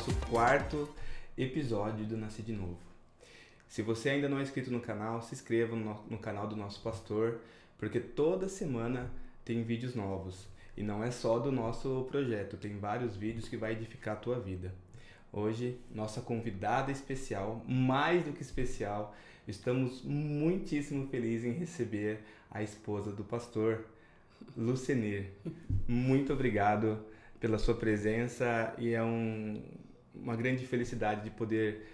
nosso quarto episódio do Nascer de Novo. Se você ainda não é inscrito no canal, se inscreva no canal do nosso pastor, porque toda semana tem vídeos novos. E não é só do nosso projeto, tem vários vídeos que vai edificar a tua vida. Hoje, nossa convidada especial, mais do que especial, estamos muitíssimo felizes em receber a esposa do pastor, Lucenir. Muito obrigado pela sua presença e é uma grande felicidade de poder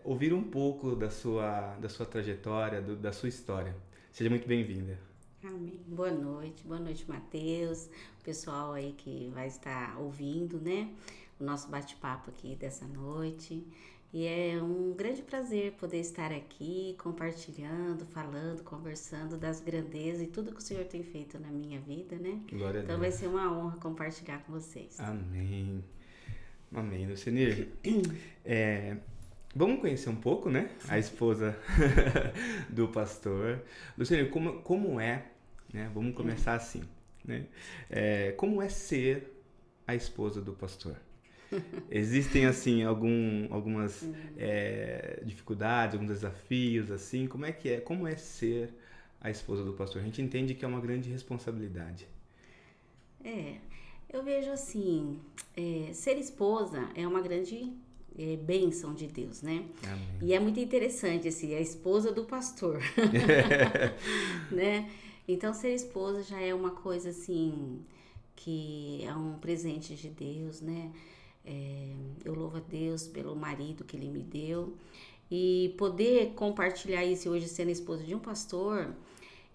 ouvir um pouco da sua trajetória, da sua história. Seja muito bem-vinda. Amém. Boa noite, Mateus, o pessoal aí que vai estar ouvindo, né, o nosso bate-papo aqui dessa noite. E é um grande prazer poder estar aqui compartilhando, falando, conversando das grandezas e tudo que o Senhor tem feito na minha vida, né? Glória a Deus. Então vai ser uma honra compartilhar com vocês. Amém. Amém, Lucenir. Vamos conhecer um pouco, né? A esposa do pastor. Lucenir, como é, né? Vamos começar assim, né? Como é ser a esposa do pastor? Existem, assim, algumas dificuldades, alguns desafios, assim? Como é ser a esposa do pastor? A gente entende que é uma grande responsabilidade. Eu vejo assim, ser esposa é uma grande bênção de Deus, né? Amém. E é muito interessante, assim, a esposa do pastor, né? Então, ser esposa já é uma coisa, assim, que é um presente de Deus, né? Eu louvo a Deus pelo marido que Ele me deu. E poder compartilhar isso hoje sendo esposa de um pastor,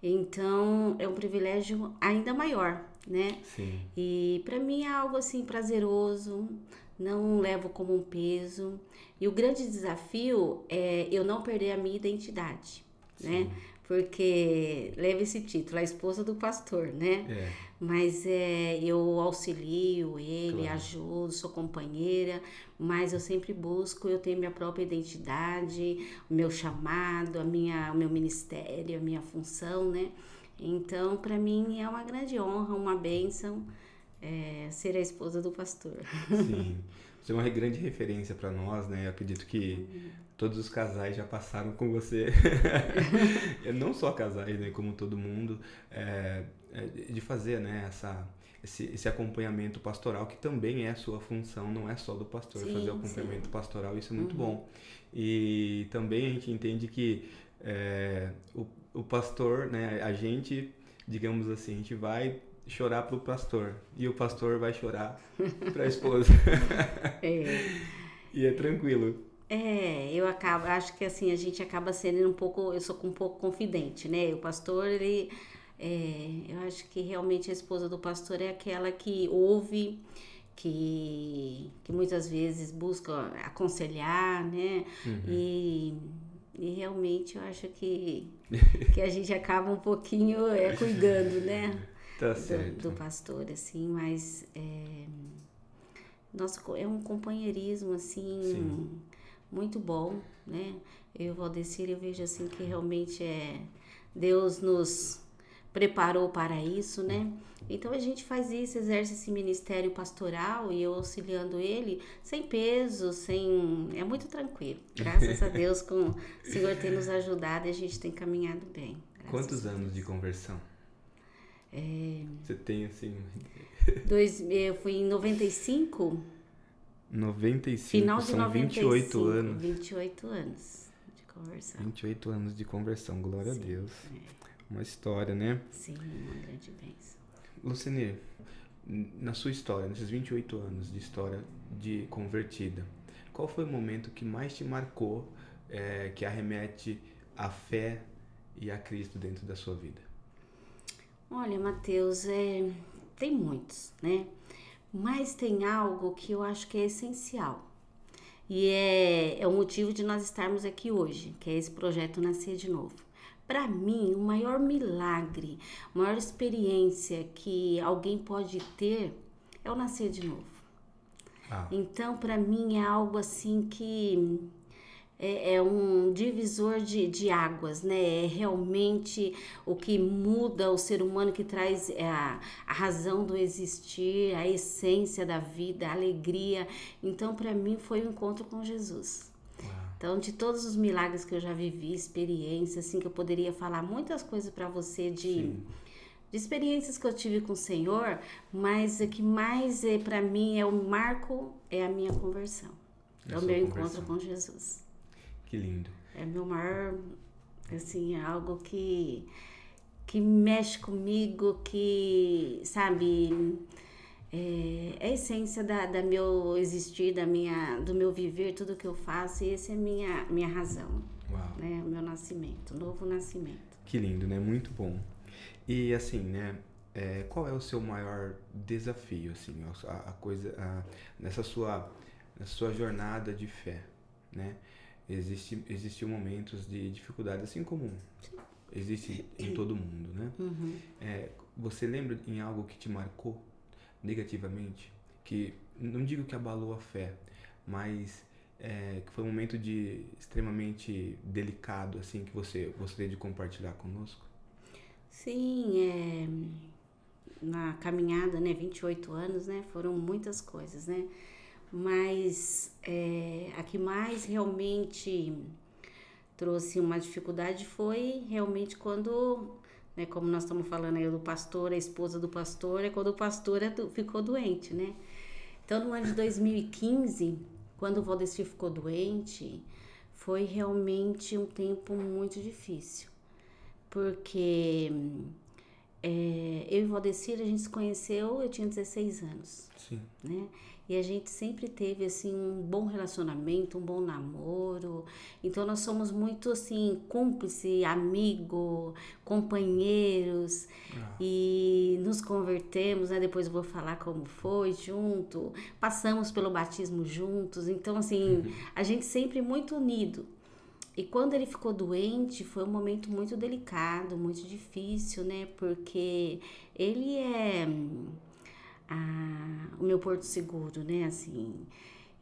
então é um privilégio ainda maior, né? Sim. E para mim é algo assim prazeroso, não levo como um peso. E o grande desafio é eu não perder a minha identidade, né? Porque leva esse título, a esposa do pastor, né? Mas eu auxilio ele, Claro. ajudo, sou companheira, mas eu sempre busco eu ter minha própria identidade, o meu chamado, o meu ministério, a minha função, né? Então, para mim é uma grande honra, uma bênção ser a esposa do pastor. Sim. Você é uma grande referência para nós, né? Eu acredito que todos os casais já passaram com você. Não só casais, né? Como todo mundo. De fazer, né? Esse acompanhamento pastoral, que também é a sua função, não é só do pastor. Sim, fazer o acompanhamento pastoral, isso é muito Uhum. bom. E também a gente entende que o pastor, né? A gente, digamos assim, a gente vai chorar pro pastor e o pastor vai chorar pra esposa. E é tranquilo. Acho que assim, a gente acaba sendo um pouco, eu sou um pouco confidente, né? O pastor, eu acho que realmente a esposa do pastor é aquela que ouve, que muitas vezes busca aconselhar, né? E realmente eu acho que a gente acaba um pouquinho cuidando, né? Tá certo. Do pastor, assim, mas nossa, é um companheirismo, assim, Sim. muito bom, né? Eu e o Valdecir, eu vejo, assim, que realmente Deus nos preparou para isso, né? Então, a gente faz isso, exerce esse ministério pastoral e eu auxiliando ele, sem peso, é muito tranquilo. Graças a Deus, com o Senhor tem nos ajudado e a gente tem caminhado bem. Quantos anos de conversão? Você tem, assim... Eu fui em 95... 95, Final de são 95, 28 anos. 28 anos de conversão. 28 anos de conversão, glória Sim, a Deus. Uma história, né? Sim, uma grande bênção. Lucenir, na sua história, nesses 28 anos de história de convertida, qual foi o momento que mais te marcou, que arremete à fé e a Cristo dentro da sua vida? Olha, Mateus, tem muitos, né? Mas tem algo que eu acho que é essencial. E é o motivo de nós estarmos aqui hoje, que é esse projeto Nascer de Novo. Para mim, o maior milagre, a maior experiência que alguém pode ter é o nascer de novo. Então, para mim, é algo assim que é um divisor de águas, né? É realmente o que muda o ser humano, que traz a razão do existir, a essência da vida, a alegria. Então, para mim, foi um encontro com Jesus. Uau. Então, de todos os milagres que eu já vivi, experiências, assim, que eu poderia falar muitas coisas para você Sim. de experiências que eu tive com o Senhor, mas o que mais para mim é o marco, é a minha conversão. É o sua meu conversão. encontro com Jesus. Que lindo. É meu maior, assim, é algo que mexe comigo, que, sabe, é a essência da meu existir, do meu viver, tudo que eu faço, e essa é a minha razão, Uau. né? O meu nascimento, o novo nascimento. Que lindo, né? Muito bom. E assim, né? Qual é o seu maior desafio, assim, nessa sua jornada de fé, né? Existem momentos de dificuldade, assim como existe em todo mundo, né? Uhum. Você lembra em algo que te marcou negativamente? Que, não digo que abalou a fé, mas que foi um momento extremamente delicado, assim, que você gostaria de compartilhar conosco? Sim, na caminhada, né, 28 anos, né, foram muitas coisas, né? Mas a que mais realmente trouxe uma dificuldade foi realmente quando, né, como nós estamos falando aí do pastor, a esposa do pastor, é quando o pastor ficou doente, né? Então, no ano de 2015, quando o Valdecir ficou doente, foi realmente um tempo muito difícil, porque eu e o Valdecir, a gente se conheceu, eu tinha 16 anos. Sim. Né? E a gente sempre teve, assim, um bom relacionamento, um bom namoro. Então, nós somos muito, assim, cúmplice, amigo, companheiros. E nos convertemos, né? Depois eu vou falar como foi, junto. Passamos pelo batismo juntos. Então, assim, a gente sempre muito unido. E quando ele ficou doente, foi um momento muito delicado, muito difícil, né? Porque ele é o meu porto seguro, né? Assim,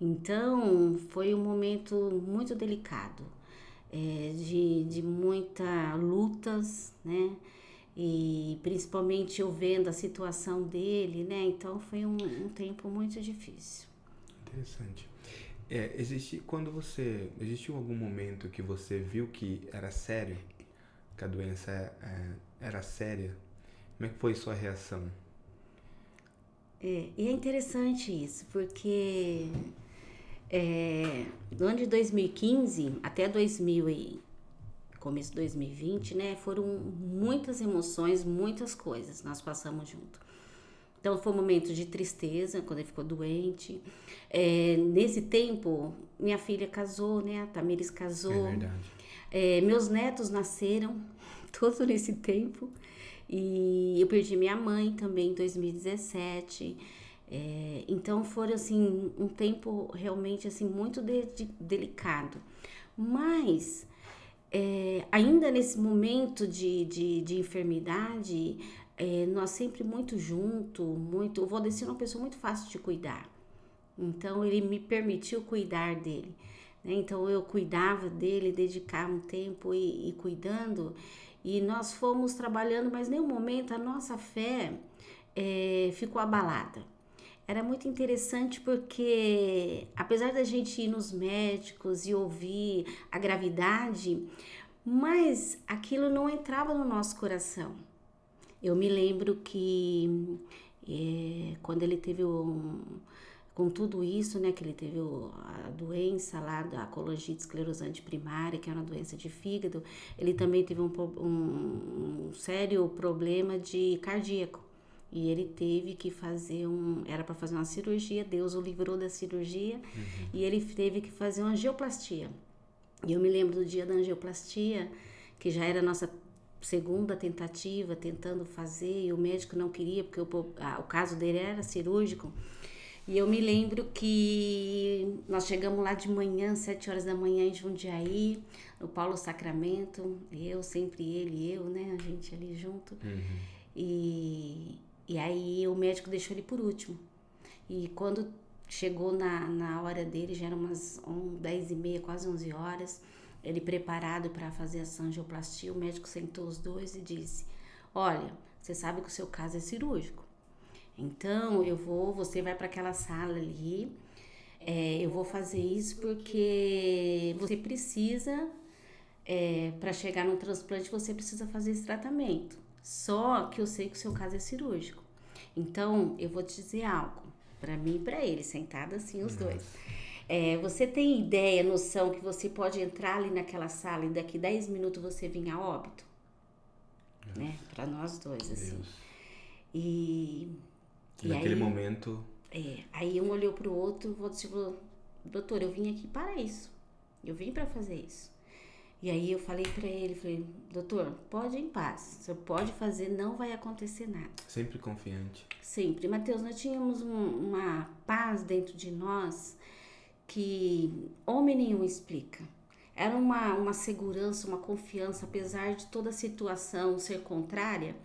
então foi um momento muito delicado, de muitas lutas, né? E principalmente eu vendo a situação dele, né? Então foi um tempo muito difícil. Interessante. Existiu algum momento que você viu que era sério, que a doença era séria? Como é que foi sua reação? E é interessante isso, porque do ano de 2015 até começo de 2020, né, foram muitas emoções, muitas coisas nós passamos junto. Então foi um momento de tristeza quando ele ficou doente. Nesse tempo, minha filha casou, né, a Tamires casou. É verdade. Meus netos nasceram, todo nesse tempo. E eu perdi minha mãe também em 2017. Então foram assim um tempo realmente assim muito delicado. Mas ainda nesse momento de enfermidade, nós sempre muito muito. O Valdecir é uma pessoa muito fácil de cuidar. Então ele me permitiu cuidar dele. Né? Então eu cuidava dele, dedicava um tempo e cuidando. E nós fomos trabalhando, mas em nenhum momento a nossa fé ficou abalada. Era muito interessante porque, apesar da gente ir nos médicos e ouvir a gravidade, mas aquilo não entrava no nosso coração. Eu me lembro que quando ele teve com tudo isso, né, que ele teve a doença lá da colangite esclerosante primária, que é uma doença de fígado, ele também teve um sério problema de cardíaco. E ele teve que fazer era para fazer uma cirurgia, Deus o livrou da cirurgia, e ele teve que fazer uma angioplastia. E eu me lembro do dia da angioplastia, que já era a nossa segunda tentativa, tentando fazer, e o médico não queria, porque o caso dele era cirúrgico. E eu me lembro que nós chegamos lá de manhã, 7 horas da manhã em Jundiaí, no Paulo Sacramento, sempre ele e eu, né, a gente ali junto. E aí o médico deixou ele por último. E quando Chegou na hora dele, já era umas 10h30, quase 11 horas. Ele preparado para fazer essa angioplastia, o médico sentou os dois e disse: olha, você sabe que o seu caso é cirúrgico. Então, você vai para aquela sala ali, eu vou fazer isso porque você precisa, para chegar no transplante, você precisa fazer esse tratamento. Só que eu sei que o seu caso é cirúrgico. Então, eu vou te dizer algo, para mim e para ele, sentado assim os dois. Você tem ideia, noção que você pode entrar ali naquela sala e daqui 10 minutos você vir a óbito? Né? Para nós dois, assim. Deus. E naquele aí, momento... aí um olhou pro outro e disse: doutor, eu vim aqui para isso. Eu vim para fazer isso. E aí eu falei para ele, doutor, pode ir em paz. Você pode fazer, não vai acontecer nada. Sempre confiante. Sempre. Mateus, nós tínhamos uma paz dentro de nós que homem nenhum explica. Era uma segurança, uma confiança, apesar de toda a situação ser contrária,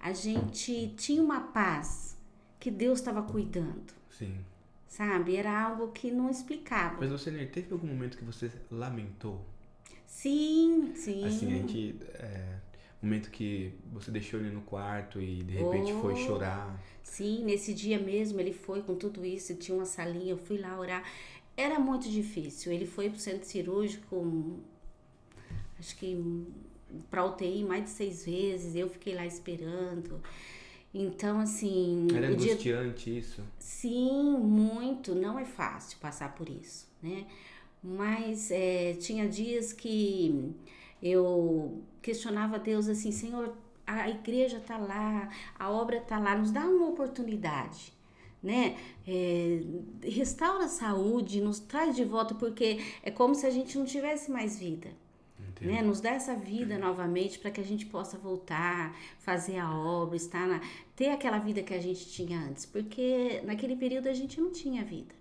a gente tinha uma paz que Deus estava cuidando. Sim. Sabe? Era algo que não explicava. Mas você teve algum momento que você lamentou? Sim. Assim, a gente... momento que você deixou ele no quarto e de repente foi chorar. Sim, nesse dia mesmo ele foi com tudo isso, tinha uma salinha, eu fui lá orar. Era muito difícil. Ele foi pro centro cirúrgico, acho que pra UTI mais de 6 vezes, eu fiquei lá esperando. Então, assim... Era angustiante isso? Sim, muito. Não é fácil passar por isso, né? Mas tinha dias que eu questionava Deus assim: Senhor, a igreja tá lá, a obra tá lá, nos dá uma oportunidade, né? Restaura a saúde, nos traz de volta, porque é como se a gente não tivesse mais vida. Né? Nos dá essa vida novamente para que a gente possa voltar, fazer a obra, ter aquela vida que a gente tinha antes, porque naquele período a gente não tinha vida.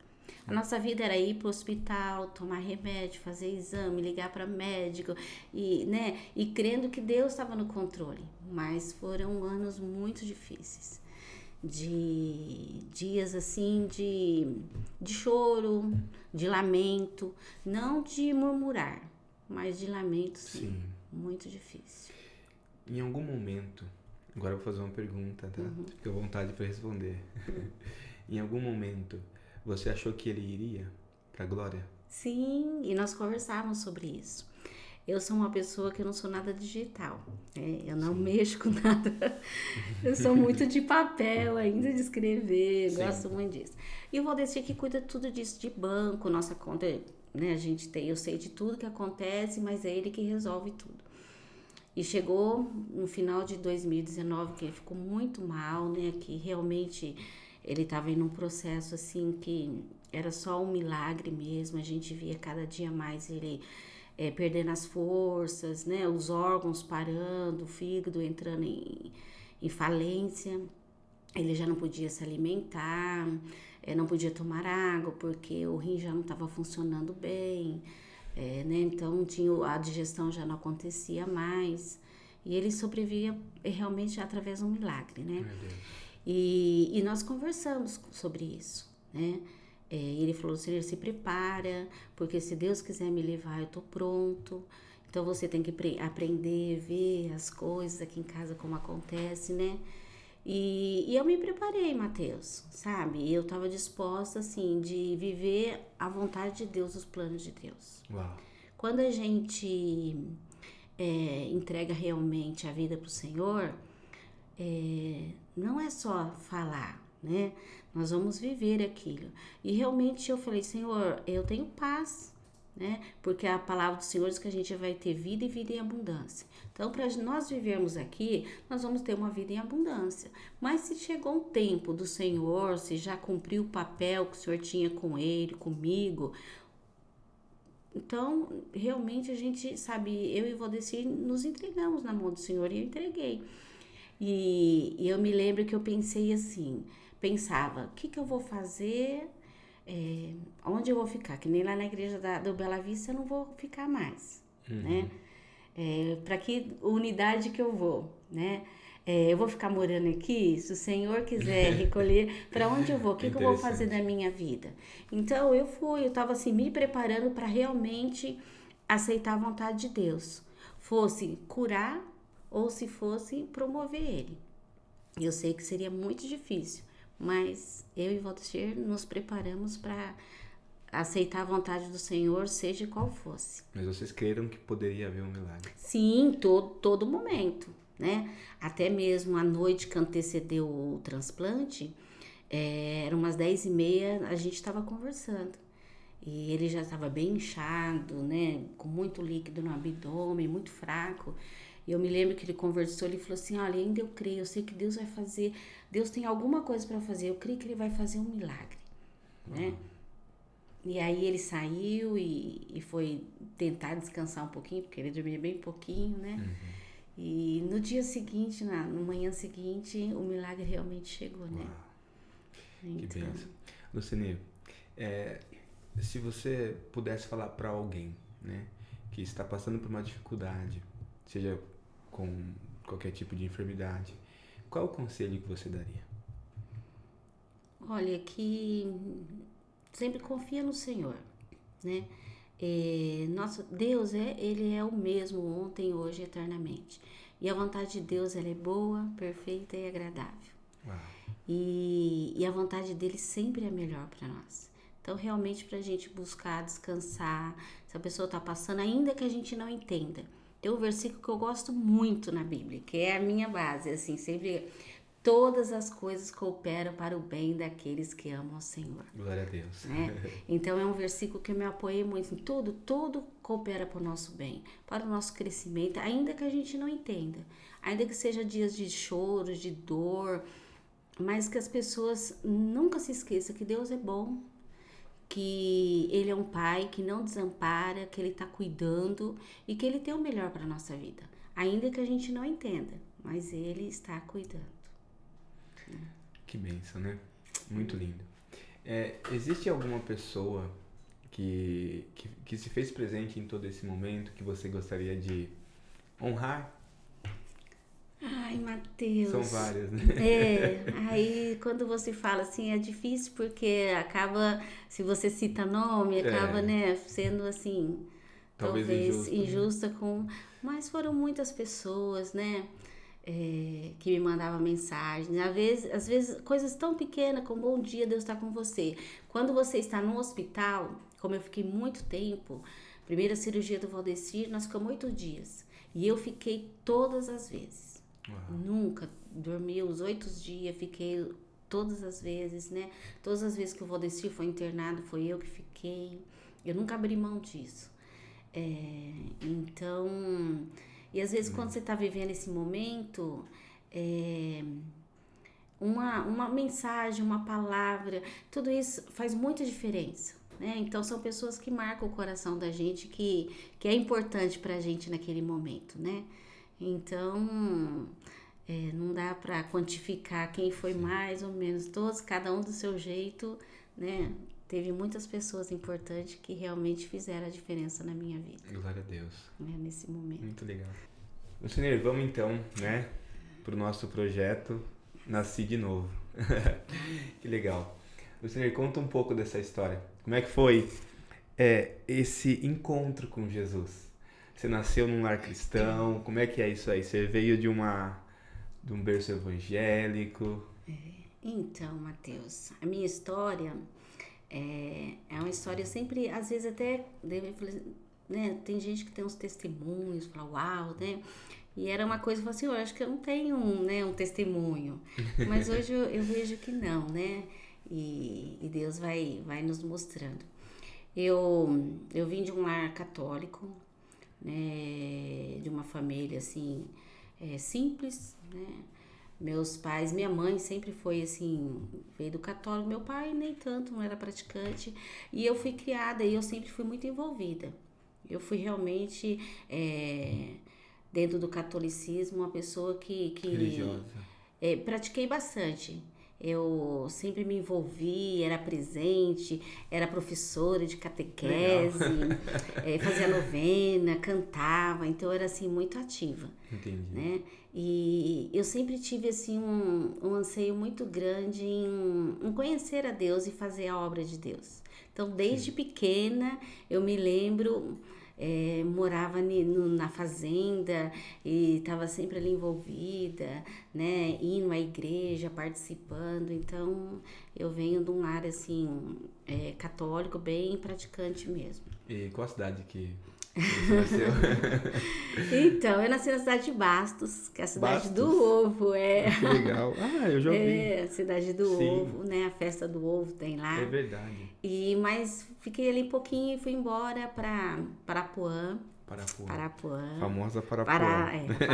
A nossa vida era ir para o hospital, tomar remédio, fazer exame, ligar para médico e crendo que Deus estava no controle. Mas foram anos muito difíceis, de dias assim de choro, de lamento, não de murmurar, mas de lamento, sim. Muito difícil. Em algum momento, agora eu vou fazer uma pergunta, tá? Fique à vontade para responder. Em algum momento, você achou que ele iria para a glória? Sim, e nós conversávamos sobre isso. Eu sou uma pessoa que eu não sou nada digital, eu não mexo com nada. Eu sou muito de papel ainda, de escrever, gosto muito disso. E o Valdecir que cuida tudo disso, de banco, nossa conta... Né, eu sei de tudo que acontece, mas é ele que resolve tudo. E chegou no final de 2019 que ele ficou muito mal, né, que realmente ele estava em um processo assim que era só um milagre mesmo. A gente via cada dia mais ele perdendo as forças, né, os órgãos parando, o fígado entrando em falência. Ele já não podia se alimentar, não podia tomar água porque o rim já não estava funcionando bem, né? Então a digestão já não acontecia mais e ele sobrevivia realmente através de um milagre, né? E nós conversamos sobre isso, né? Ele falou: Senhor, se prepara, porque se Deus quiser me levar, eu tô pronto. Então você tem que aprender, ver as coisas aqui em casa como acontece, né? E eu me preparei, Mateus, sabe? Eu estava disposta, assim, de viver a vontade de Deus, os planos de Deus. Uau. Quando a gente entrega realmente a vida para o Senhor, não é só falar, né? Nós vamos viver aquilo. E realmente eu falei: Senhor, eu tenho paz, né? Porque a palavra do Senhor diz que a gente vai ter vida e vida em abundância. Então, para nós vivermos aqui, nós vamos ter uma vida em abundância. Mas se chegou um tempo do Senhor, se já cumpriu o papel que o Senhor tinha com ele, comigo, então, realmente a gente, sabe, eu e o Valdecir nos entregamos na mão do Senhor e eu entreguei. E eu me lembro que eu pensava, o que eu vou fazer, onde eu vou ficar? Que nem lá na igreja do Bela Vista eu não vou ficar mais, né? Para que unidade que eu vou, né? eu vou ficar morando aqui, se o Senhor quiser recolher, para onde eu vou? O que eu vou fazer da minha vida? Então eu estava assim me preparando para realmente aceitar a vontade de Deus. Fosse curar ou se fosse promover ele. Eu sei que seria muito difícil, mas eu e Valdir nos preparamos para aceitar a vontade do Senhor, seja qual fosse. Mas vocês creram que poderia haver um milagre? Sim, todo momento, né? Até mesmo a noite que antecedeu o transplante, eram umas 10h30, a gente estava conversando. E ele já estava bem inchado, né? Com muito líquido no abdômen, muito fraco. E eu me lembro que ele conversou, ele falou assim, olha, ainda eu creio, eu sei que Deus vai fazer, Deus tem alguma coisa para fazer, eu creio que ele vai fazer um milagre, né? E aí ele saiu e foi tentar descansar um pouquinho, porque ele dormia bem pouquinho, né? E no dia seguinte, na manhã seguinte, o milagre realmente chegou, né? Que bênção. Lucine, se você pudesse falar para alguém, né, que está passando por uma dificuldade, seja com qualquer tipo de enfermidade, qual o conselho que você daria? Olha, que sempre confia no Senhor, né? Nosso Deus, ele é o mesmo ontem, hoje e eternamente. E a vontade de Deus, ela é boa, perfeita e agradável. Uau. E a vontade dele sempre é melhor para nós. Então, realmente, para a gente buscar descansar, se a pessoa está passando, ainda que a gente não entenda. Tem um versículo que eu gosto muito na Bíblia, que é a minha base, assim, sempre... Todas as coisas cooperam para o bem daqueles que amam o Senhor. Glória a Deus. Né? Então, é um versículo que eu me apoiei muito. Tudo coopera para o nosso bem, para o nosso crescimento, ainda que a gente não entenda. Ainda que seja dias de choro, de dor, mas que as pessoas nunca se esqueçam que Deus é bom, que Ele é um Pai que não desampara, que Ele está cuidando e que Ele tem o melhor para a nossa vida. Ainda que a gente não entenda, mas Ele está cuidando. Que bênção, né? Muito lindo. Existe alguma pessoa que se fez presente em todo esse momento que você gostaria de honrar? Ai, Mateus. São várias, né? Aí quando você fala assim é difícil porque acaba, se você cita nome, acaba, né, sendo assim, talvez injusta com... Mas foram muitas pessoas, né? Que me mandava mensagem, às vezes coisas tão pequenas como bom dia, Deus está com você. Quando você está no hospital, como eu fiquei muito tempo, primeira cirurgia do Valdecir, nós ficamos 8 dias e eu fiquei todas as vezes. Nunca dormi os 8 dias, fiquei todas as vezes, né? Todas as vezes que o Valdecir foi internado, foi eu que fiquei. Eu nunca abri mão disso. Então... E às vezes quando você está vivendo esse momento, uma mensagem, uma palavra, tudo isso faz muita diferença, né? Então são pessoas que marcam o coração da gente, que é importante pra gente naquele momento, né? Então não dá para quantificar quem foi mais ou menos, todos, cada um do seu jeito, né? Teve muitas pessoas importantes que realmente fizeram a diferença na minha vida. Glória a Deus. Nesse momento. Muito legal. Lucine, vamos então, né, pro nosso projeto Nasci de Novo. Que legal. Lucine, conta um pouco dessa história. Como é que foi esse encontro com Jesus? Você nasceu num lar cristão? Como é que é isso aí? Você veio de um berço evangélico? Então, Mateus, a minha história... É uma história sempre, às vezes até, né, tem gente que tem uns testemunhos, fala uau, né? E era uma coisa, eu falo assim, eu acho que eu não tenho um testemunho. Mas hoje eu vejo que não, né? E Deus vai nos mostrando. Eu vim de um lar católico, né? De uma família, assim, simples, né? Meus pais, minha mãe sempre foi assim, veio do católico, meu pai nem tanto, não era praticante, e eu fui criada e eu sempre fui muito envolvida. Eu fui realmente, dentro do catolicismo, uma pessoa que religiosa. Pratiquei bastante. Eu sempre me envolvi, era presente, era professora de catequese, fazia novena, cantava, então eu era assim muito ativa. Entendi. Né? E eu sempre tive assim um anseio muito grande em conhecer a Deus e fazer a obra de Deus. Então, desde pequena, eu me lembro, morava na fazenda e estava sempre ali envolvida, né? Indo à igreja, participando. Então, eu venho de um lar assim, católico, bem praticante mesmo. E qual a cidade que você nasceu? Então, eu nasci na cidade de Bastos, que é a cidade do ovo, Que legal. Eu já ouvi. É, a cidade do ovo, né? A festa do ovo tem lá. É verdade. Mas fiquei ali pouquinho e fui embora para Parapuã. Parapuã. Famosa Parapuã.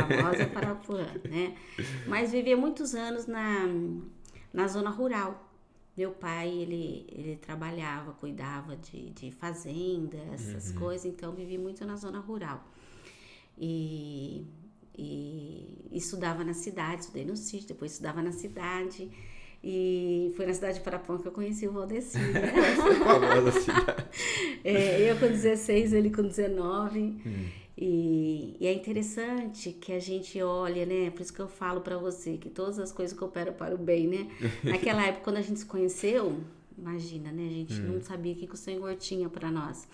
Famosa Parapuã, né? Mas vivia muitos anos na zona rural. Meu pai, ele trabalhava, cuidava de fazenda, essas coisas, então vivi muito na zona rural. E estudava na cidade, estudei no sítio, depois estudava na cidade. E foi na cidade de Parapuã que eu conheci o Valdecir, né? Famosa cidade. Eu com 16, ele com 19. E é interessante que a gente olha, né? Por isso que eu falo pra você que todas as coisas cooperam para o bem, né? Naquela época, quando a gente se conheceu, imagina, né? A gente não sabia o que o Senhor tinha pra nós.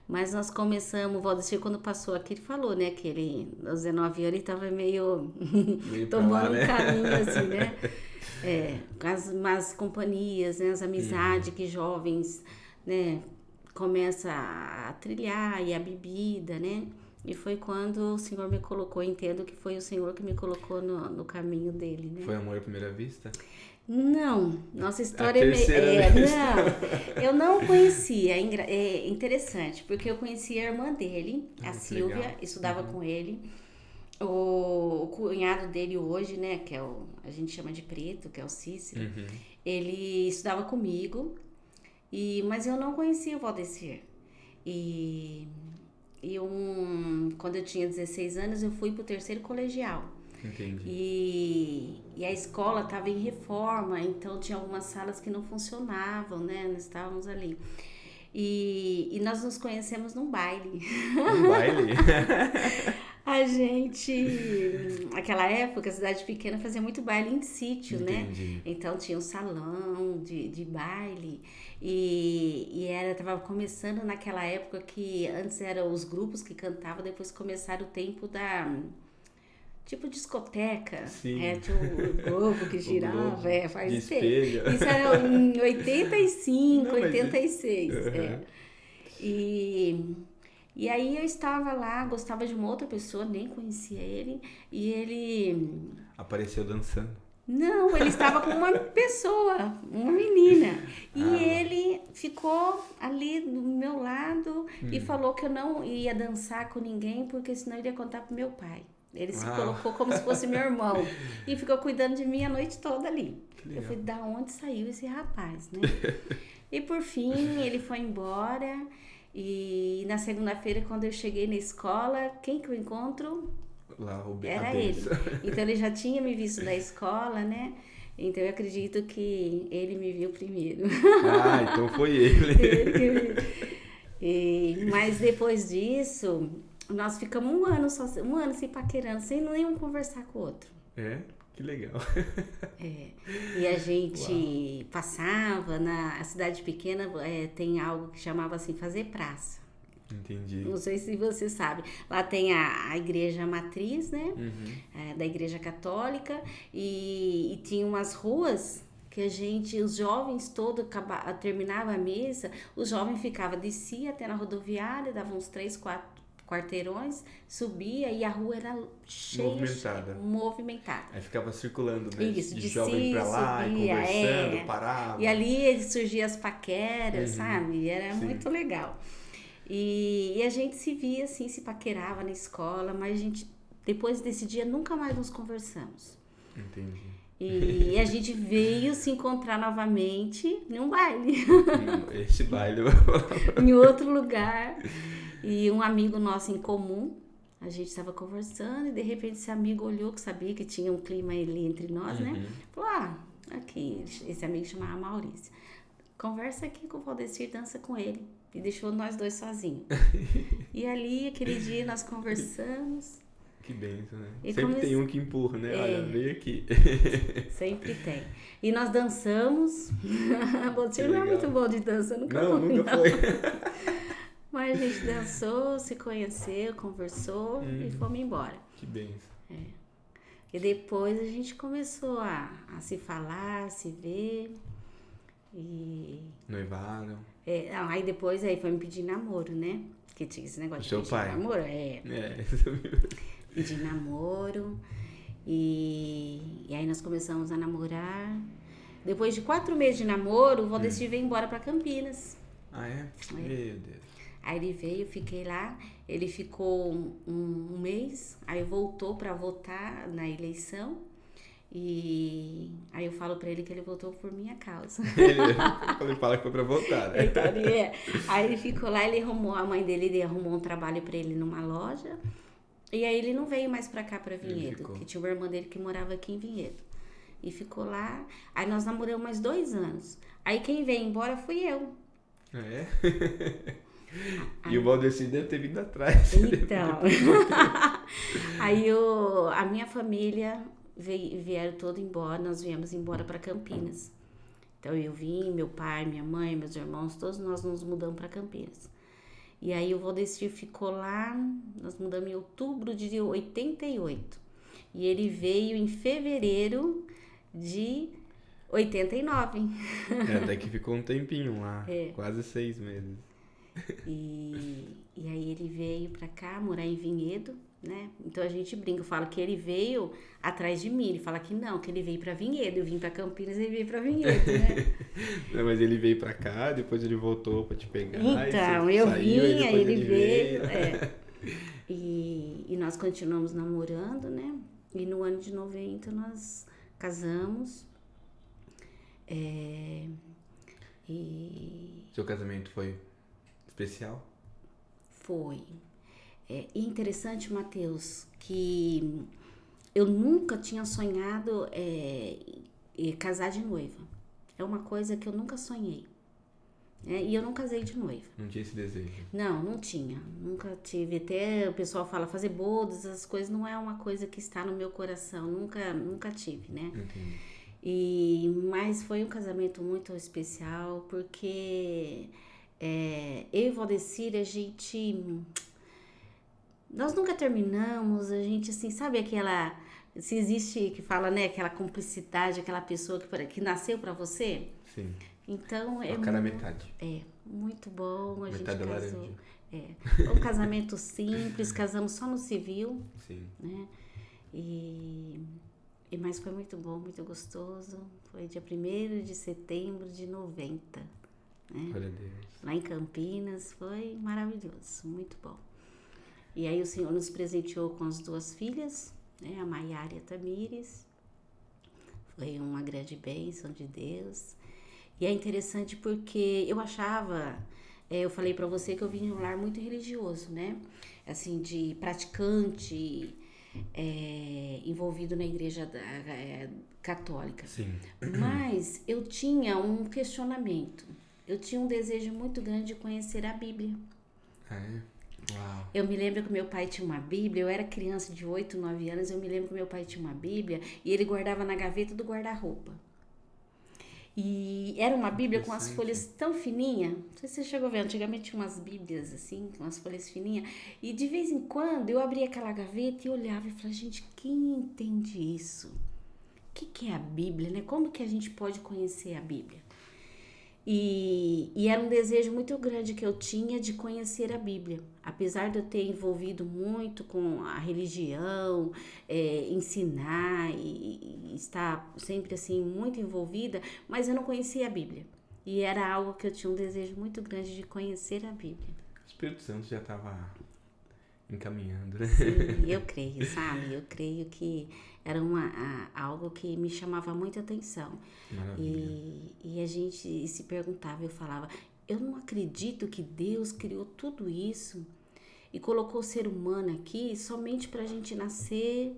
Mas nós começamos, o Valdecir, quando passou aqui, ele falou, né? Que ele, aos 19 anos, ele tava meio tomando lá, né? um caminho, assim, né? Com as más companhias, né? As amizades que jovens, né? Começa a trilhar e a bebida, né? E foi quando o Senhor me colocou, entendo que foi o Senhor que me colocou no caminho dele, né? Foi amor à primeira vista? Não, nossa história não, eu não conhecia, é interessante, porque eu conhecia a irmã dele, a Silvia, legal. Estudava com ele, o cunhado dele hoje, né, que a gente chama de preto, que é o Cícero, ele estudava comigo, mas eu não conhecia o Valdecir. Quando eu tinha 16 anos, eu fui pro 3º colegial. Entendi. E a escola estava em reforma, então tinha algumas salas que não funcionavam, né? Nós estávamos ali. E nós nos conhecemos num baile. Um baile? A gente, naquela época, a cidade pequena fazia muito baile em sítio, Entendi. né? Então tinha um salão de baile tava começando naquela época que antes eram os grupos que cantavam, depois começaram o tempo tipo discoteca, Sim. Tinha o globo que girava, globo faz de espelho. Isso era em 85, Não, mas 86, E aí eu estava lá, gostava de uma outra pessoa, nem conhecia ele, e ele... Apareceu dançando. Não, ele estava com uma pessoa, uma menina. E ele ficou ali do meu lado e falou que eu não ia dançar com ninguém, porque senão ele ia contar pro meu pai. Ele se colocou como se fosse meu irmão. E ficou cuidando de mim a noite toda ali. Eu falei, da onde saiu esse rapaz, né? E por fim, ele foi embora. E na segunda-feira, quando eu cheguei na escola, quem que eu encontro? Lá, Era ele. Então ele já tinha me visto da escola, né? Então eu acredito que ele me viu primeiro. Então foi ele. Mas depois disso, nós ficamos um ano se paquerando, sem nenhum conversar com o outro. Que legal. E a gente passava na cidade pequena, tem algo que chamava assim, fazer praça. Entendi. Não sei se você sabe. Lá tem a igreja matriz, né? Da igreja católica. E tinha umas ruas que os jovens todos terminava a missa, os jovens ficavam, descia até na rodoviária, dava uns 3, 4 quarteirões, subia e a rua era cheia, movimentada. Aí ficava circulando, né? Isso, de jovem pra lá, subia, e conversando, parava. E ali surgiam as paqueras, sabe? E era muito legal. E a gente se via assim, se paquerava na escola, mas depois desse dia nunca mais nos conversamos. Entendi. E a gente veio se encontrar novamente num baile. Esse baile. Em outro lugar. E um amigo nosso em comum, a gente estava conversando e de repente esse amigo olhou, que sabia que tinha um clima ali entre nós, né? Falou, aqui, esse amigo chamava Maurício. Conversa aqui com o Valdecir, dança com ele. E deixou nós dois sozinhos. E ali, aquele dia, nós conversamos. Que bênção, né? E Sempre tem um que empurra, né? Olha, vem aqui. Sempre tem. E nós dançamos. O Valdecir não é muito bom de dança, nunca foi. Mas a gente dançou, se conheceu, conversou e fomos embora. Que bênção. E depois a gente começou a se falar, a se ver. E... Noivaram. Aí depois foi me pedir namoro, né? Porque tinha esse negócio de pedir namoro. Pedir namoro. E aí nós começamos a namorar. Depois de 4 meses de namoro, o Valdecir veio embora pra Campinas. Ah, é? Meu Deus. Aí ele veio, fiquei lá. Ele ficou um mês, aí voltou pra votar na eleição. E aí eu falo pra ele que ele votou por minha causa. Ele fala que foi pra votar, né? Então, aí ele ficou lá, a mãe dele arrumou um trabalho pra ele numa loja. E aí ele não veio mais pra cá, pra Vinhedo, porque tinha uma irmã dele que morava aqui em Vinhedo. E ficou lá. Aí nós namoramos mais 2 anos. Aí quem veio embora fui eu. É? E o Valdecir deve ter vindo atrás. Então. Aí a minha família vieram todos embora, nós viemos embora para Campinas. Então eu vim, meu pai, minha mãe, meus irmãos, todos nós nos mudamos para Campinas. E aí o Valdecir ficou lá, nós mudamos em outubro de 88. E ele veio em fevereiro de 89. Até que ficou um tempinho lá, quase 6 meses. E aí ele veio pra cá, morar em Vinhedo, né? Então a gente brinca, eu falo que ele veio atrás de mim, ele fala que não, que ele veio pra Vinhedo, eu vim pra Campinas e ele veio pra Vinhedo, né? Não, mas ele veio pra cá, depois ele voltou pra te pegar. Então, eu vim, aí ele veio. E nós continuamos namorando, né? E no ano de 90 nós casamos. Seu casamento foi especial? Foi. E interessante, Matheus, que eu nunca tinha sonhado casar de noiva. É uma coisa que eu nunca sonhei. E eu não casei de noiva. Não tinha esse desejo? Não tinha. Nunca tive. Até o pessoal fala fazer bodas, essas coisas não é uma coisa que está no meu coração. Nunca tive, né? Entendi. Mas foi um casamento muito especial, porque eu e Valdecir, nós nunca terminamos, a gente, assim, sabe aquela... Se existe, que fala, né, aquela cumplicidade, aquela pessoa que nasceu pra você? Sim. Então, cada metade. Muito bom, a metade gente casou. laranja. Foi um casamento simples, casamos só no civil. Sim. Né? Mas foi muito bom, muito gostoso. Foi dia 1º de setembro de 90. Né? Glória a Deus. Lá em Campinas, foi maravilhoso, muito bom. E aí o Senhor nos presenteou com as 2 filhas, né? A Maiara e a Tamires. Foi uma grande bênção de Deus. E é interessante porque eu achava, eu falei pra você que eu vim de um lar muito religioso, né? Assim, de praticante, envolvido na igreja católica. Sim. Mas eu tinha um questionamento. Eu tinha um desejo muito grande de conhecer a Bíblia. Uau. Eu me lembro que meu pai tinha uma Bíblia, eu era criança de 8, 9 anos, eu me lembro que meu pai tinha uma Bíblia e ele guardava na gaveta do guarda-roupa. E era uma Bíblia com as folhas tão fininhas. Não sei se você chegou a ver, antigamente tinha umas Bíblias assim, com as folhas fininhas. E de vez em quando eu abria aquela gaveta e olhava e falava, gente, quem entende isso? O que é a Bíblia, né? Como que a gente pode conhecer a Bíblia? E era um desejo muito grande que eu tinha de conhecer a Bíblia. Apesar de eu ter envolvido muito com a religião, ensinar e estar sempre assim muito envolvida, mas eu não conhecia a Bíblia. E era algo que eu tinha um desejo muito grande de conhecer a Bíblia. O Espírito Santo já estava encaminhando, né? Sim, eu creio, sabe? Eu creio que era algo que me chamava muita atenção. E a gente se perguntava, eu falava, eu não acredito que Deus criou tudo isso e colocou o ser humano aqui somente para a gente nascer,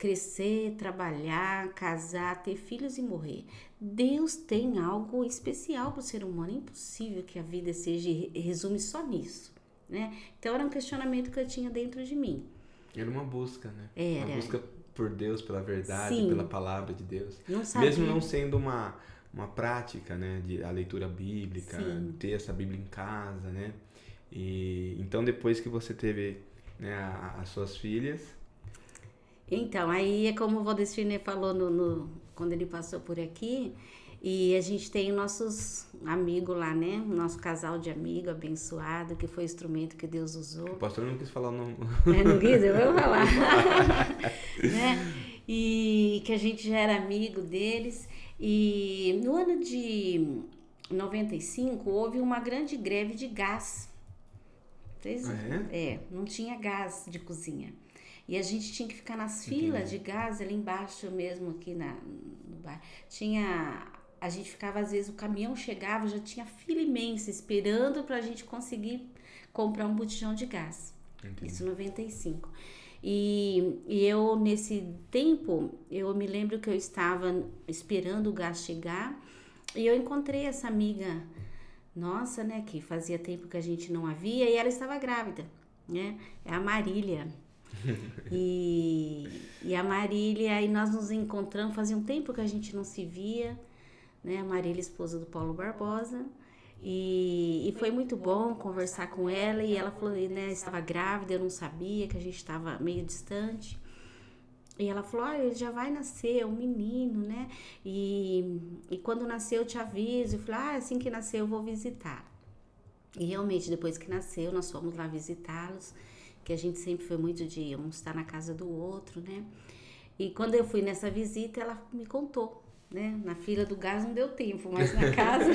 crescer, trabalhar, casar, ter filhos e morrer. Deus tem algo especial para o ser humano. É impossível que a vida resume só nisso, né? Então era um questionamento que eu tinha dentro de mim. Era uma busca, né? Era. Uma busca por Deus, pela verdade, Sim. pela palavra de Deus. Não sabia. Mesmo não sendo uma prática, né? De a leitura bíblica, Sim. ter essa Bíblia em casa, né? E então depois que você teve, né, as suas filhas... Então, aí é como o Valdecir falou quando ele passou por aqui, e a gente tem nossos amigos lá, né? Nosso casal de amigo abençoado, que foi o instrumento que Deus usou. O pastor não quis falar o nome. Não quis? Eu vou falar. Né? E que a gente já era amigo deles. E no ano de 95, houve uma grande greve de gás. Não tinha gás de cozinha. E a gente tinha que ficar nas filas de gás ali embaixo mesmo, aqui no bar. A gente ficava, às vezes, o caminhão chegava, já tinha fila imensa esperando pra gente conseguir comprar um botijão de gás. Entendi. Isso em 95. E eu, nesse tempo, eu me lembro que eu estava esperando o gás chegar e eu encontrei essa amiga nossa, né, que fazia tempo que a gente não a via, e ela estava grávida, né? É a Marília. E a Marília, aí nós nos encontramos, fazia um tempo que a gente não se via, né? A Marília, esposa do Paulo Barbosa, e foi muito bom conversar com ela, e ela falou, né, estava grávida, eu não sabia, que a gente estava meio distante, e ela falou, ele já vai nascer, um menino, né, e quando nascer eu te aviso. Eu falei, assim que nascer eu vou visitar. E realmente, depois que nasceu, nós fomos lá visitá-los, que a gente sempre foi muito de um estar na casa do outro, né? E quando eu fui nessa visita, ela me contou, né? Na fila do gás não deu tempo, mas na casa,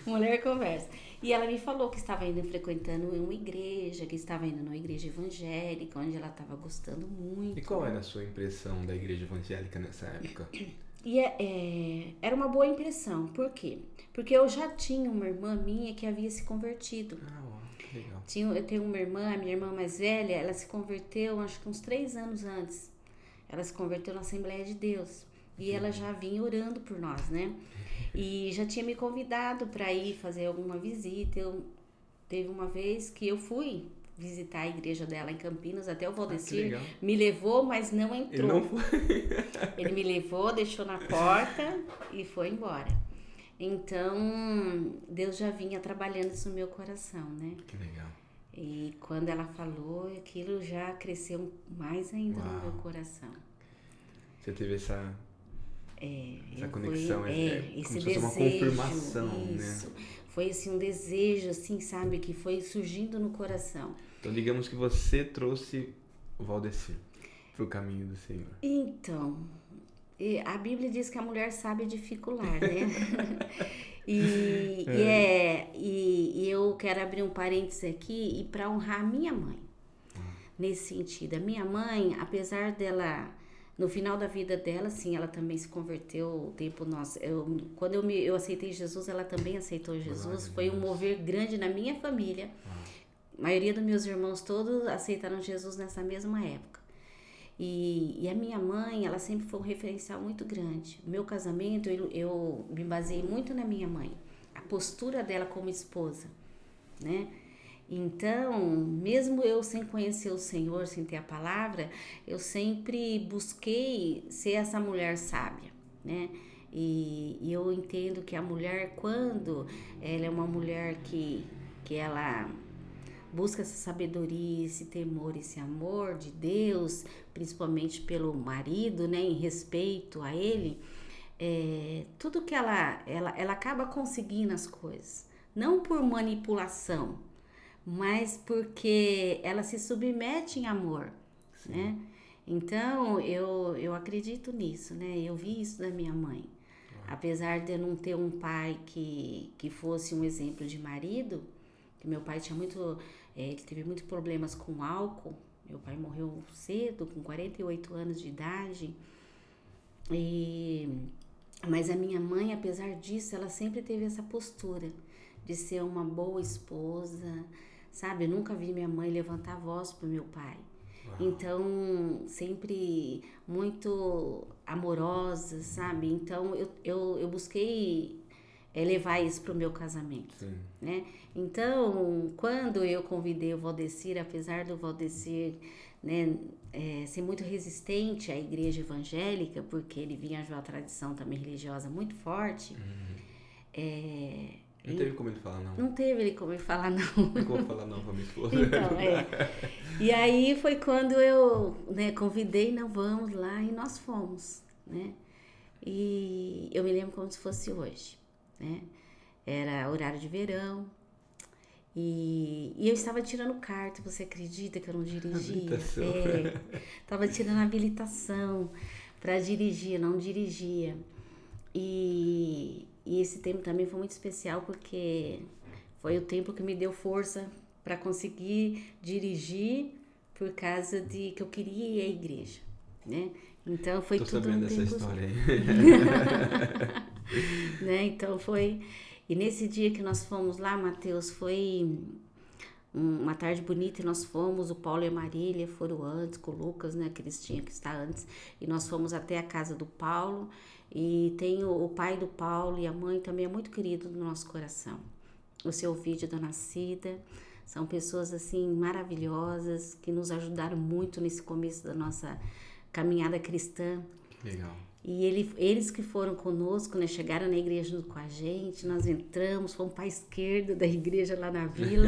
mulher conversa. E ela me falou que estava indo frequentando uma igreja, que estava indo numa igreja evangélica, onde ela estava gostando muito. E qual era a sua impressão da igreja evangélica nessa época? E era uma boa impressão. Por quê? Porque eu já tinha uma irmã minha que havia se convertido. Que legal. Eu tenho uma irmã, a minha irmã mais velha, ela se converteu acho que uns 3 anos antes. Ela se converteu na Assembleia de Deus. E ela já vinha orando por nós, né? E já tinha me convidado para ir fazer alguma visita. Teve uma vez que eu fui visitar a igreja dela em Campinas, até o Valdecir me levou, mas não entrou. Ele não foi. Ele me levou, deixou na porta e foi embora. Então, Deus já vinha trabalhando isso no meu coração, né? Que legal. E quando ela falou, aquilo já cresceu mais ainda no meu coração. Você teve essa conexão, esse como se desejo, fosse uma confirmação, isso. Né? Foi assim um desejo, assim, sabe, que foi surgindo no coração. Então, digamos que você trouxe o Valdecir para o caminho do Senhor. Então, a Bíblia diz que a mulher sabe dificular, né? E eu quero abrir um parênteses aqui e para honrar a minha mãe. Nesse sentido, a minha mãe, apesar dela, no final da vida dela, sim, ela também se converteu. O tempo nosso, quando eu aceitei Jesus, ela também aceitou Jesus. Foi um mover grande na minha família. A maioria dos meus irmãos todos aceitaram Jesus nessa mesma época. E a minha mãe, ela sempre foi um referencial muito grande. O meu casamento, eu me baseei muito na minha mãe. A postura dela como esposa, né? Então, mesmo eu sem conhecer o Senhor, sem ter a palavra, eu sempre busquei ser essa mulher sábia, né? E eu entendo que a mulher, quando ela é uma mulher que ela busca essa sabedoria, esse temor, esse amor de Deus, principalmente pelo marido, né, em respeito a ele, tudo que ela acaba conseguindo as coisas, não por manipulação, mas porque ela se submete em amor, né? Então, eu acredito nisso, né? Eu vi isso da minha mãe. Apesar de eu não ter um pai que fosse um exemplo de marido, que meu pai tinha ele teve muitos problemas com álcool. Meu pai morreu cedo, com 48 anos de idade. Mas a minha mãe, apesar disso, ela sempre teve essa postura de ser uma boa esposa, sabe? Eu nunca vi minha mãe levantar a voz pro meu pai. Então, sempre muito amorosa, sabe? Então, eu busquei levar isso para o meu casamento, Sim. né? Então, quando eu convidei o Valdecir, apesar do Valdecir, né, ser muito resistente à igreja evangélica, porque ele vinha de uma tradição também religiosa muito forte, Não teve como ele falar não. não teve ele como ele falar não. Não vou falar não pra minha esposa. Então, E aí foi quando eu, né, convidei, não, vamos lá, e nós fomos, né? E eu me lembro como se fosse hoje, né? Era horário de verão e eu estava tirando carta, você acredita que eu não dirigia? Habilitação. Estava tirando habilitação para dirigir, não dirigia. E esse tempo também foi muito especial porque foi o tempo que me deu força para conseguir dirigir por causa de que eu queria ir à igreja, né? Então foi Tô tudo sabendo um dessa tempo, história aí. né? Então foi. E nesse dia que nós fomos lá, Mateus, foi uma tarde bonita e nós fomos, o Paulo e a Marília foram antes, com o Lucas, né, que eles tinham que estar antes, e nós fomos até a casa do Paulo, e tem o pai do Paulo e a mãe também é muito querido do nosso coração. O seu vídeo da Nascida, são pessoas assim maravilhosas, que nos ajudaram muito nesse começo da nossa caminhada cristã. Que legal. E eles que foram conosco, né, chegaram na igreja junto com a gente, nós entramos, fomos para a esquerda da igreja lá na vila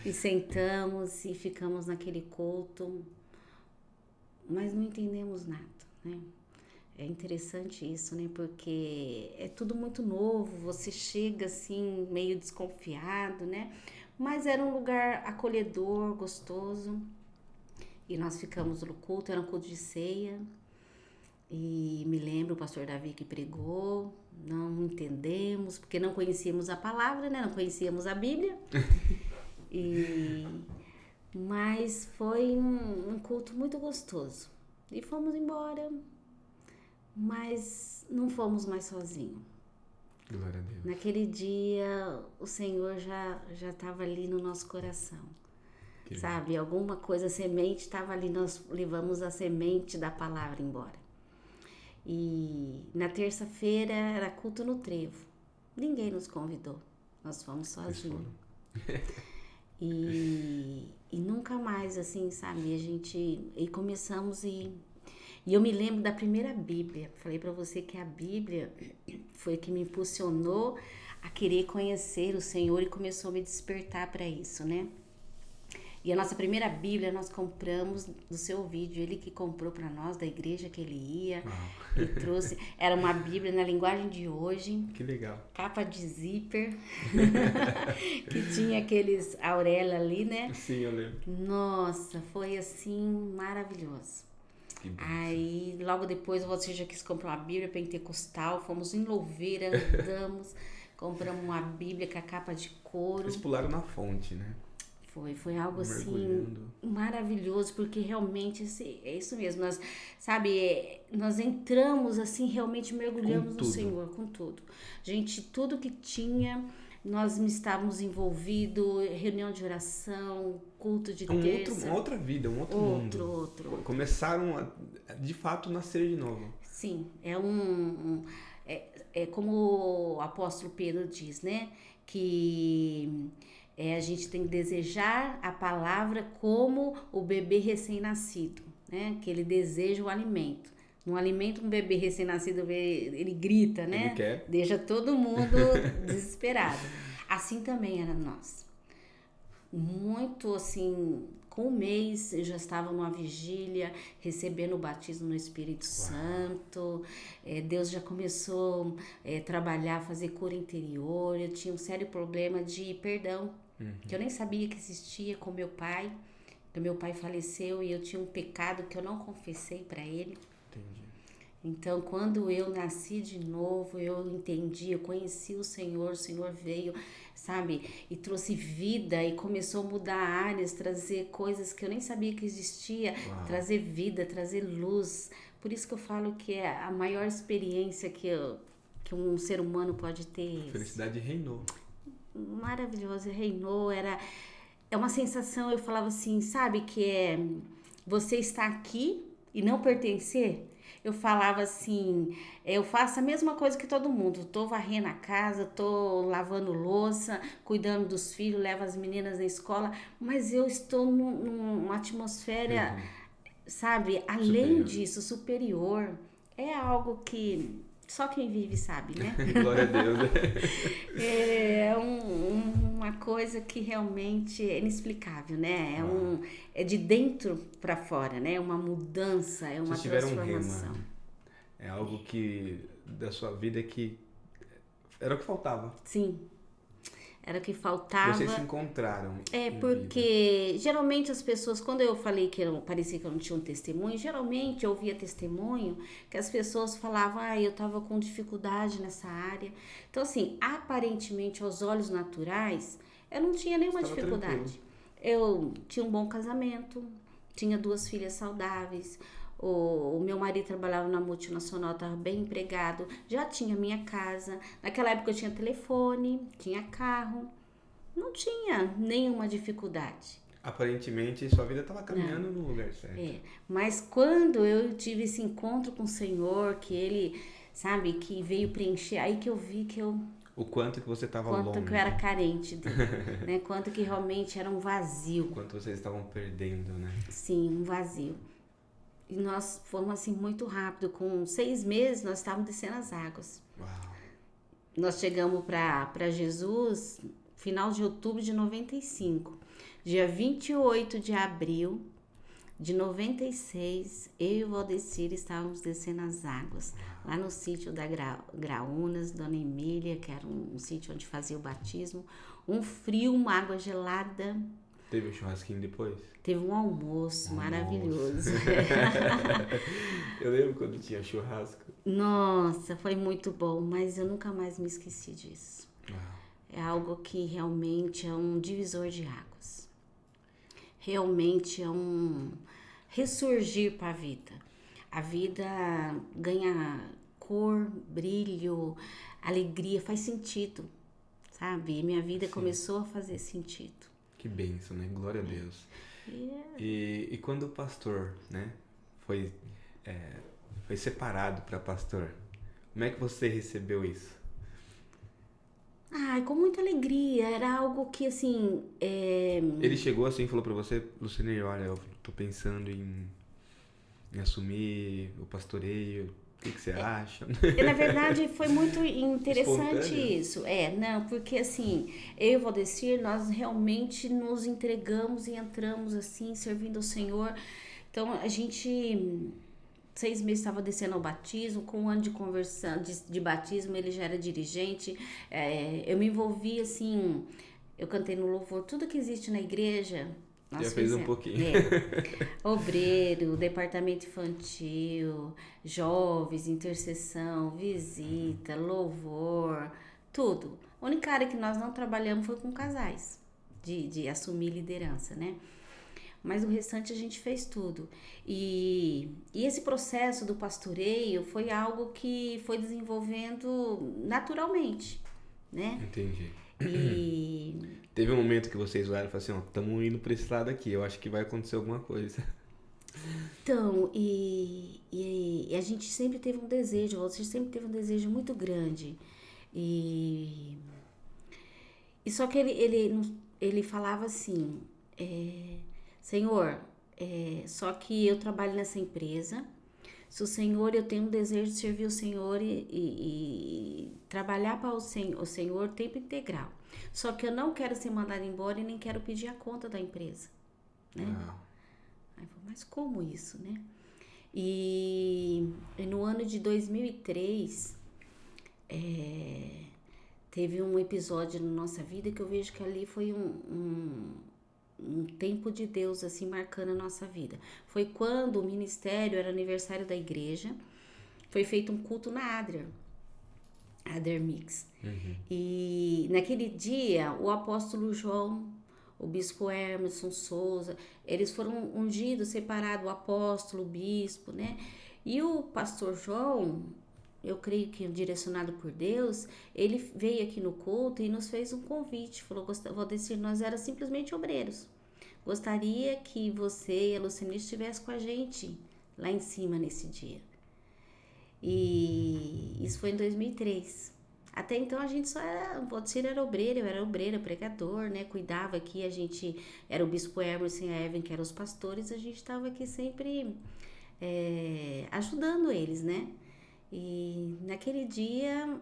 e sentamos e ficamos naquele culto, mas não entendemos nada, né? É interessante isso, né? Porque é tudo muito novo, você chega assim meio desconfiado, né? Mas era um lugar acolhedor, gostoso, e nós ficamos no culto, era um culto de ceia. E me lembro o pastor Davi que pregou, não entendemos, porque não conhecíamos a palavra, né? Não conhecíamos a Bíblia. Mas foi um culto muito gostoso. E fomos embora, mas não fomos mais sozinhos. Glória a Deus. Naquele dia, o Senhor já estava ali no nosso coração. Sabe? Alguma coisa, a semente estava ali, nós levamos a semente da palavra embora. E na terça-feira era culto no trevo. Ninguém nos convidou. Nós fomos sozinhos. E nunca mais, assim, sabe? E começamos e eu me lembro da primeira Bíblia. Falei para você que a Bíblia foi que me impulsionou a querer conhecer o Senhor e começou a me despertar para isso, né? E a nossa primeira Bíblia nós compramos do seu vídeo, ele que comprou para nós, da igreja que ele ia, e trouxe, era uma Bíblia na linguagem de hoje. Que legal. Capa de zíper, que tinha aqueles auréola ali, né? Sim, eu lembro. Nossa, foi assim, maravilhoso. Aí, logo depois, você já quis comprar uma Bíblia pentecostal, fomos em Louveira, andamos, compramos uma Bíblia com a capa de couro. Eles pularam na fonte, né? Foi algo assim maravilhoso, porque realmente é isso mesmo, nós, sabe, nós entramos assim, realmente mergulhamos no Senhor, com tudo. Gente, tudo que tinha, nós estávamos envolvidos, reunião de oração, culto de terça. Uma outra vida, um outro mundo. Outro. Começaram a, de fato, nascer de novo. Sim, é como o apóstolo Pedro diz, né, que... a gente tem que desejar a palavra como o bebê recém-nascido, né? Que ele deseja o alimento. No alimento, um bebê recém-nascido, ele grita, né? Ele quer. Deixa todo mundo desesperado. Assim também era nós. Muito assim, com um mês eu já estava numa vigília, recebendo o batismo no Espírito Santo. Deus já começou a trabalhar, fazer cura interior. Eu tinha um sério problema de perdão, que eu nem sabia que existia com meu pai. Que meu pai faleceu e eu tinha um pecado que eu não confessei para ele. Entendi. Então, quando eu nasci de novo, eu entendi, eu conheci o Senhor veio, sabe, e trouxe vida e começou a mudar áreas, trazer coisas que eu nem sabia que existia, trazer vida, trazer luz. Por isso que eu falo que é a maior experiência que um ser humano pode ter. A felicidade reinou. Maravilhoso, reinou, é uma sensação, eu falava assim, sabe, que é você estar aqui e não pertencer. Eu falava assim, eu faço a mesma coisa que todo mundo. Tô varrendo a casa, tô lavando louça, cuidando dos filhos, levo as meninas na escola, mas eu estou numa atmosfera, Uhum. sabe, além Superior. disso, superior. É algo que só quem vive sabe, né? Glória a Deus. Uma coisa que realmente é inexplicável, né? Uau. É de dentro para fora, né? É uma mudança, é uma Vocês tiveram um rema, transformação. né? É algo que da sua vida que era o que faltava. Sim, era o que Vocês se faltava. encontraram É em vida. porque geralmente as pessoas, quando eu falei que eu parecia que eu não tinha um testemunho, geralmente eu ouvia testemunho que as pessoas falavam, eu tava com dificuldade nessa área. Então, assim, aparentemente, aos olhos naturais, eu não tinha nenhuma Estava tranquilo. dificuldade. Eu tinha um bom casamento, tinha 2 filhas saudáveis, o meu marido trabalhava na multinacional, estava bem empregado, já tinha minha casa. Naquela época eu tinha telefone, tinha carro. Não tinha nenhuma dificuldade. Aparentemente, sua vida estava Não, caminhando no lugar certo. mas quando eu tive esse encontro com o Senhor, que Ele, sabe, que veio preencher, aí que eu vi que eu, O quanto que você estava quanto que eu longe. era carente dele, né? Quanto que realmente era um O vazio, quanto vocês estavam perdendo, né? sim, um vazio. E nós fomos assim muito rápido, com 6 meses nós estávamos descendo as águas. Uau. Nós chegamos para Jesus final de outubro de 95. Dia 28 de abril de 96, eu e o Valdecir estávamos descendo as águas, lá no sítio da Graúnas, Dona Emília, que era um sítio onde fazia o batismo. Um frio, uma água gelada. Teve um churrasquinho depois? Teve um almoço maravilhoso. Eu lembro quando tinha churrasco. Nossa, foi muito bom, mas eu nunca mais me esqueci disso. Uau. É algo que realmente é um divisor de águas. Realmente é um ressurgir para a vida. A vida ganha cor, brilho, alegria, faz sentido, sabe? E minha vida Sim. começou a fazer sentido. Que bênção, né? Glória a Deus. E E quando o pastor, né, foi, foi separado para pastor, como é que você recebeu isso? com muita alegria. Era algo que, assim, Ele chegou assim e falou para você, Lucineiro, olha, eu tô pensando em assumir o pastoreio, o que você acha? na verdade, foi muito interessante Espontâneo? isso. Não, porque assim, eu e o Valdecir, nós realmente nos entregamos e entramos assim, servindo ao Senhor. Então, a gente, 6 meses estava descendo ao batismo, com 1 ano de conversão, de batismo, ele já era dirigente. Eu me envolvi assim, eu cantei no louvor, tudo que existe na igreja. Já Nós fez um fizemos. pouquinho. Obreiro, departamento infantil, jovens, intercessão, visita, louvor, tudo. A única área que nós não trabalhamos foi com casais, de assumir liderança, né? Mas o restante a gente fez tudo. E esse processo do pastoreio foi algo que foi desenvolvendo naturalmente, né? Entendi. E Teve um momento que vocês olharam e falaram assim, ó, estamos indo para esse lado aqui, eu acho que vai acontecer alguma coisa. então, e a gente sempre teve um desejo, você sempre teve um desejo muito grande. E, e só que ele falava assim, Senhor, só que eu trabalho nessa empresa, se o Senhor, eu tenho um desejo de servir o Senhor e trabalhar para o Senhor tempo integral. Só que eu não quero ser mandada embora e nem quero pedir a conta da empresa, né? Uau. Aí eu falei, mas como isso, né? E no ano de 2003, teve um episódio na nossa vida que eu vejo que ali foi um tempo de Deus, assim, marcando a nossa vida. Foi quando o ministério, era aniversário da igreja, foi feito um culto na Adler Mix. E naquele dia, o apóstolo João, o bispo Emerson Souza, eles foram ungidos, separados, o apóstolo, o bispo, né? E o pastor João, eu creio que direcionado por Deus, ele veio aqui no culto e nos fez um convite. Falou, Valdecir, nós éramos simplesmente obreiros. Gostaria que você e a Luciane estivessem com a gente lá em cima nesse dia. E isso foi em 2003. Até então a gente só era, o Valdecir era obreiro, eu era obreira, pregador, né? Cuidava aqui, a gente era o bispo Emerson e a Evelyn, que eram os pastores, a gente estava aqui sempre ajudando eles, né? E naquele dia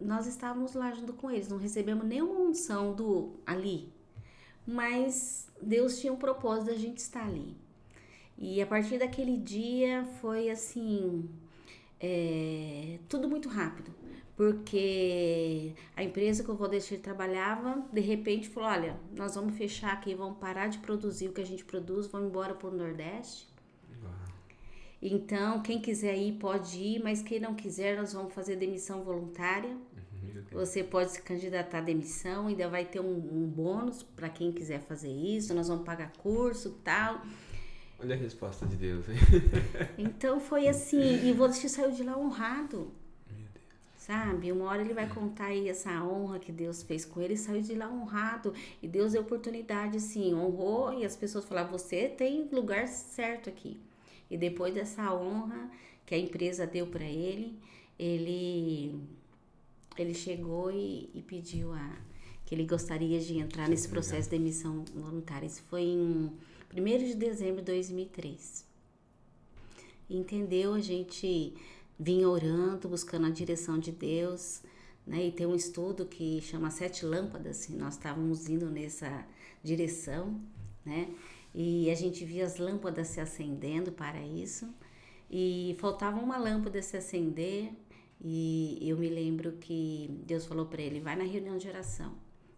nós estávamos lá junto com eles, não recebemos nenhuma unção ali, mas Deus tinha um propósito da gente estar ali. E a partir daquele dia foi assim, tudo muito rápido, porque a empresa que o Valdecir trabalhava, de repente falou, olha, nós vamos fechar aqui, vamos parar de produzir o que a gente produz, vamos embora para o Nordeste. Então, quem quiser ir, pode ir, mas quem não quiser, nós vamos fazer demissão voluntária. Você pode se candidatar à demissão, ainda vai ter um bônus para quem quiser fazer isso, nós vamos pagar curso e tal. Olha a resposta de Deus, hein? Então, foi assim, e o Valdecir saiu de lá honrado. Sabe, uma hora ele vai contar aí essa honra que Deus fez com ele, saiu de lá honrado, e Deus deu oportunidade, assim, honrou, e as pessoas falaram, você tem lugar certo aqui. E depois dessa honra que a empresa deu para ele, ele chegou e pediu que ele gostaria de entrar nesse processo de demissão voluntária. Isso foi em 1º de dezembro de 2003. Entendeu? A gente vinha orando, buscando a direção de Deus, né? E tem um estudo que chama 7 lâmpadas, e nós estávamos indo nessa direção, né? E a gente via as lâmpadas se acendendo para isso, e faltava uma lâmpada se acender, e eu me lembro que Deus falou para ele, vai na reunião de oração,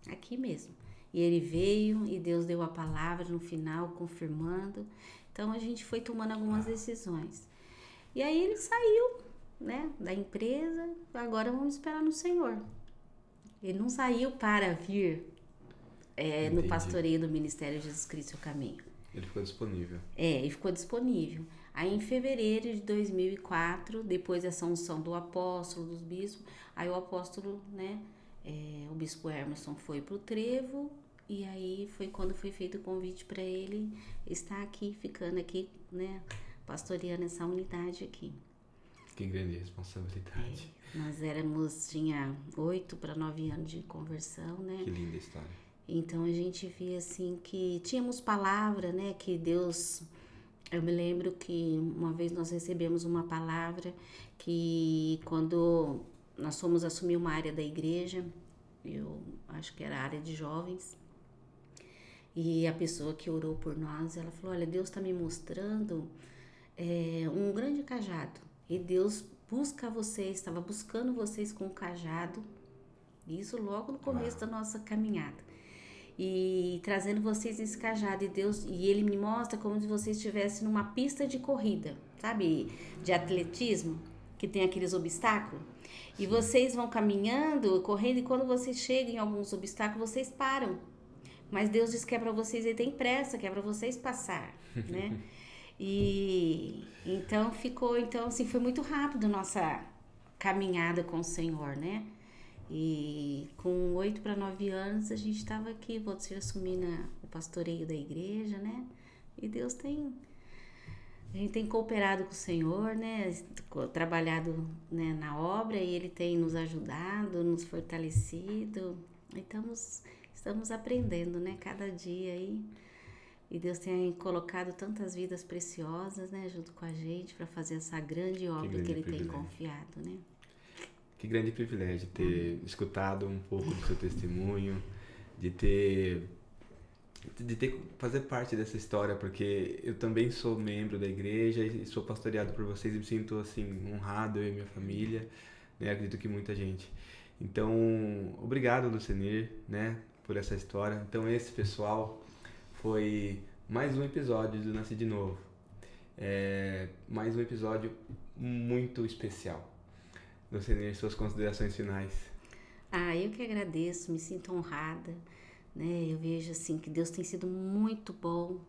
aqui mesmo. E ele veio, e Deus deu a palavra no final, confirmando. Então a gente foi tomando algumas decisões. E aí ele saiu, né, da empresa, agora vamos esperar no Senhor. Ele não saiu para vir no pastoreio do Ministério Jesus Cristo é o Caminho. Ele ficou disponível. Ele ficou disponível. Aí em fevereiro de 2004, depois dessa unção do apóstolo, dos bispos, aí o apóstolo, né, o bispo Emerson foi pro Trevo, e aí foi quando foi feito o convite para ele estar aqui, ficando aqui, né, pastoreando essa unidade aqui. Que grande responsabilidade. Nós tinha 8 para 9 anos de conversão, né? Que linda história. Então a gente via assim que tínhamos palavra, né? Que Deus... Eu me lembro que uma vez nós recebemos uma palavra que quando nós fomos assumir uma área da igreja, eu acho que era a área de jovens, e a pessoa que orou por nós, ela falou, olha, Deus está me mostrando um grande cajado, e Deus busca vocês, estava buscando vocês com o cajado, isso logo no começo da nossa caminhada. E trazendo vocês nesse cajado, e ele me mostra como se vocês estivessem numa pista de corrida, sabe, de atletismo, que tem aqueles obstáculos, e vocês vão caminhando, correndo, e quando vocês chegam em alguns obstáculos, vocês param, mas Deus diz que é para vocês, ele tem pressa, que é para vocês passar, né? E então assim, foi muito rápido nossa caminhada com o Senhor, né? E com 8 para 9 anos a gente estava aqui, Valdecir assumindo o pastoreio da igreja, né? E a gente tem cooperado com o Senhor, né? Trabalhado, né, na obra, e Ele tem nos ajudado, nos fortalecido. E estamos aprendendo, né? Cada dia aí. E Deus tem colocado tantas vidas preciosas, né? Junto com a gente para fazer essa grande obra que Ele tem confiado, né? Que grande privilégio ter escutado um pouco do seu testemunho, de fazer parte dessa história, porque eu também sou membro da igreja e sou pastoreado por vocês e me sinto assim honrado, eu e minha família, né? Acredito que muita gente. Então, obrigado, Lucenir, né, por essa história. Então, esse, pessoal, foi mais um episódio do Nasci de Novo. Mais um episódio muito especial. Lucenir, suas considerações finais. Eu que agradeço, me sinto honrada, né? Eu vejo assim que Deus tem sido muito bom,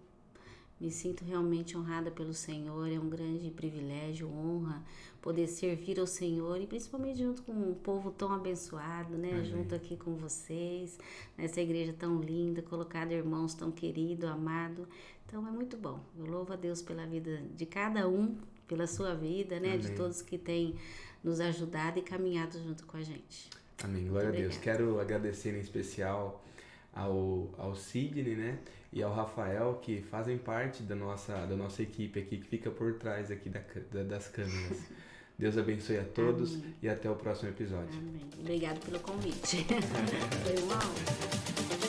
Me sinto realmente honrada pelo Senhor, é um grande privilégio, honra poder servir ao Senhor e principalmente junto com um povo tão abençoado, né? Amém. Junto aqui com vocês, nessa igreja tão linda, colocado irmãos tão querido, amado. Então é muito bom. Eu louvo a Deus pela vida de cada um, pela sua vida, né? Amém. De todos que têm nos ajudado e caminhado junto com a gente. Amém, glória a Deus. Quero agradecer em especial ao Sidney, né? E ao Rafael, que fazem parte da nossa equipe aqui, que fica por trás aqui das câmeras. Deus abençoe a todos. Amém. E até o próximo episódio. Amém. Obrigado pelo convite. Foi uma honra.